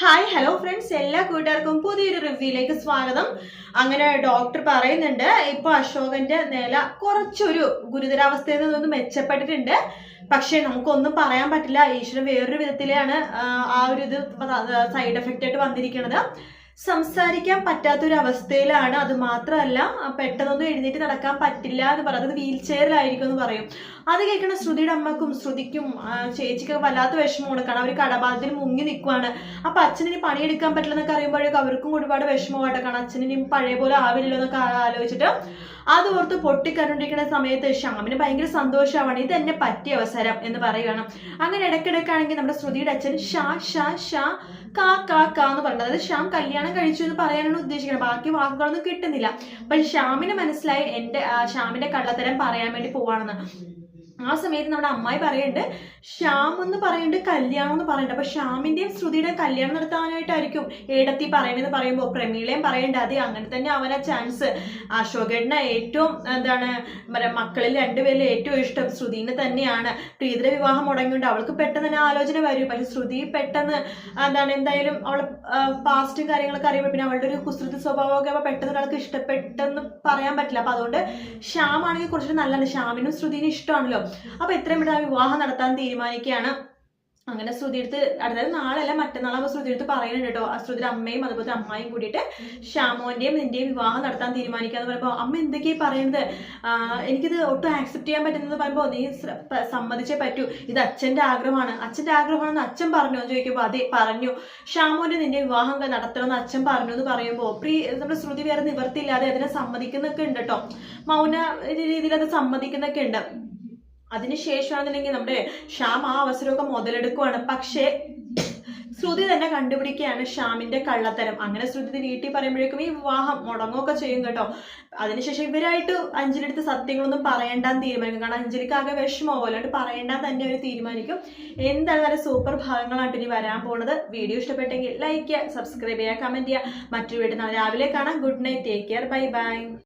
Hi hello friends, എല്ലാ കൂട്ടുകാർക്കും പുതിയൊരു റിവ്യൂയിലേക്ക് സ്വാഗതം. അങ്ങനെ ഡോക്ടർ പറയുന്നുണ്ട് ഇപ്പൊ അശോകന്റെ നില കുറച്ചൊരു ഗുരുതരാവസ്ഥയിൽ നിന്നൊന്ന് മെച്ചപ്പെട്ടിട്ടുണ്ട്. പക്ഷെ നമുക്കൊന്നും പറയാൻ പറ്റില്ല. ഈശ്വരൻ വേറൊരു വിധത്തിലാണ് ആ ഒരു ഇത് സൈഡ് എഫക്റ്റ് ആയിട്ട് വന്നിരിക്കുന്നത്. സംസാരിക്കാൻ പറ്റാത്തൊരു അവസ്ഥയിലാണ്. അത് മാത്രമല്ല, പെട്ടെന്നൊന്നും എഴുന്നേറ്റ് നടക്കാൻ പറ്റില്ല എന്ന് പറയുന്നത്, വീൽ ചെയറിലായിരിക്കും എന്ന് പറയും. അത് കേൾക്കുന്ന ശ്രുതിയുടെ അമ്മക്കും ശ്രുതിക്കും ചേച്ചിക്കൊക്കെ വല്ലാത്ത വിഷമമാണ്. കാരണം അവർ കടബാധത്തിൽ മുങ്ങി നിൽക്കുവാണ്. അപ്പൊ അച്ഛനിനി പണിയെടുക്കാൻ പറ്റില്ലെന്നൊക്കെ അറിയുമ്പോഴേക്കും അവർക്കും ഒരുപാട് വിഷമമായിട്ട്. കാരണം അച്ഛനിനി പഴയ പോലെ ആവില്ലല്ലോ എന്നൊക്കെ ആലോചിച്ചിട്ട് അത് ഓർത്ത് പൊട്ടിക്കരണ്ടിരിക്കുന്ന സമയത്ത് ശ്യാമിന് ഭയങ്കര സന്തോഷമാണ്. ഇത് എന്നെ പറ്റിയ അവസരം എന്ന് പറയുകയാണ്. അങ്ങനെ ഇടയ്ക്കിടയ്ക്കാണെങ്കിൽ നമ്മുടെ ശ്രുതിയുടെ അച്ഛൻ ഷാ ഷാ ഷാ കാ കാ കാ എന്ന് പറയുന്നത്, അതായത് ശ്യാം കല്യാണം കഴിച്ചു എന്ന് പറയാനാണ് ഉദ്ദേശിക്കുന്നത്. ബാക്കി വാക്കുകളൊന്നും കിട്ടുന്നില്ല. അപ്പൊ ശ്യാമിന് മനസ്സിലായി ശ്യാമിന്റെ കള്ളത്തരം പറയാൻ വേണ്ടി പോവാണെന്ന്. ആ സമയത്ത് നമ്മുടെ അമ്മായി പറയുന്നുണ്ട് ശ്യാം എന്ന് പറയുന്നുണ്ട്, കല്യാണം എന്ന് പറയുന്നുണ്ട്. അപ്പൊ ശ്യാമിന്റെയും ശ്രുതിയുടെയും കല്യാണം നടത്താനായിട്ടായിരിക്കും ഏടത്തി പറയണെന്ന് പറയുമ്പോൾ പ്രമീളയും പറയണ്ടേ അതെ അങ്ങനെ തന്നെ അവനാ ചാൻസ്. അശോകേട്ടനെ ഏറ്റവും മക്കളിൽ രണ്ടുപേരിൽ ഏറ്റവും ഇഷ്ടം ശ്രുതിനെ തന്നെയാണ്. പ്രീതര വിവാഹം മുടങ്ങിയുണ്ട്, അവൾക്ക് പെട്ടെന്ന് തന്നെ ആലോചന വരും. പക്ഷെ ശ്രുതി പെട്ടെന്ന് എന്തായാലും അവളെ പാസ്റ്റും കാര്യങ്ങളൊക്കെ അറിയുമ്പോൾ പിന്നെ അവളുടെ ഒരു കുസൃതി സ്വഭാവമൊക്കെ പെട്ടെന്ന് ഒരാൾക്ക് ഇഷ്ടപ്പെട്ടെന്ന് പറയാൻ പറ്റില്ല. അപ്പൊ അതുകൊണ്ട് ശ്യാം ആണെങ്കിൽ കുറച്ചിട്ട് നല്ലതാണ്. ശ്യാമിനും ശ്രുതിനും ഇഷ്ടമാണല്ലോ. അപ്പൊ എത്രയും പെട്ടെന്ന് വിവാഹം നടത്താൻ തീരുമാനിക്കുകയാണ്. അങ്ങനെ ശ്രുതി എടുത്ത് അതായത് നാളല്ല മറ്റന്നാളാകുമ്പോൾ ശ്രുതി എടുത്ത് പറയുന്നുണ്ട് കേട്ടോ. ശ്രുതിയുടെ അമ്മയും അതുപോലെ അമ്മായും കൂടിയിട്ട് ശ്യാമോന്റെയും നിന്റെയും വിവാഹം നടത്താൻ തീരുമാനിക്കാന്ന് പറയുമ്പോൾ അമ്മ എന്തൊക്കെയാ പറയുന്നത്, എനിക്കിത് ഒട്ടും ആക്സെപ്റ്റ് ചെയ്യാൻ പറ്റുന്നത് പറയുമ്പോൾ നീ സമ്മതിച്ചേ പറ്റൂ, ഇത് അച്ഛന്റെ ആഗ്രഹമാണ്. അച്ഛന്റെ ആഗ്രഹമാണെന്ന് അച്ഛൻ പറഞ്ഞു എന്ന് ചോദിക്കുമ്പോൾ അതെ പറഞ്ഞു. ശ്യാമോന്റെ നിന്റെ വിവാഹം നടത്തണമെന്ന് അച്ഛൻ പറഞ്ഞു എന്ന് പറയുമ്പോൾ നമ്മുടെ ശ്രുതി വേറെ നിവർത്തിയില്ലാതെ അതിനെ സമ്മതിക്കുന്നൊക്കെ ഉണ്ട് കേട്ടോ. മൗന രീതിയിൽ അത് സമ്മതിക്കുന്നൊക്കെ ഉണ്ട്. അതിനുശേഷമാണെന്നുണ്ടെങ്കിൽ നമ്മുടെ ശ്യാം ആ അവസരമൊക്കെ മുതലെടുക്കുവാണ്. പക്ഷേ ശ്രുതി തന്നെ കണ്ടുപിടിക്കുകയാണ് ശ്യാമിന്റെ കള്ളത്തരം. അങ്ങനെ ശ്രുതി വീട്ടിൽ പറയുമ്പോഴേക്കും ഈ വിവാഹം മുടങ്ങുകയൊക്കെ ചെയ്യും കേട്ടോ. അതിനുശേഷം ഇവരായിട്ട് അഞ്ജലിയെടുത്ത് സത്യങ്ങളൊന്നും പറയണ്ടാന്ന് തീരുമാനിക്കും. കാരണം അഞ്ജലിക്ക് ആകെ വിഷമമാവും, അല്ലാണ്ട് പറയണ്ടാന്ന് തന്നെ അവർ തീരുമാനിക്കും. എന്തായാലും നല്ല സൂപ്പർ ഭാഗങ്ങളായിട്ട് ഇനി വരാൻ പോകുന്നത്. വീഡിയോ ഇഷ്ടപ്പെട്ടെങ്കിൽ ലൈക്ക് ചെയ്യുക, സബ്സ്ക്രൈബ് ചെയ്യുക, കമന്റ് ചെയ്യുക. മറ്റൊരു വീഡിയോ നാളെ രാവിലെ കാണാം. Good night, take care, bye bye.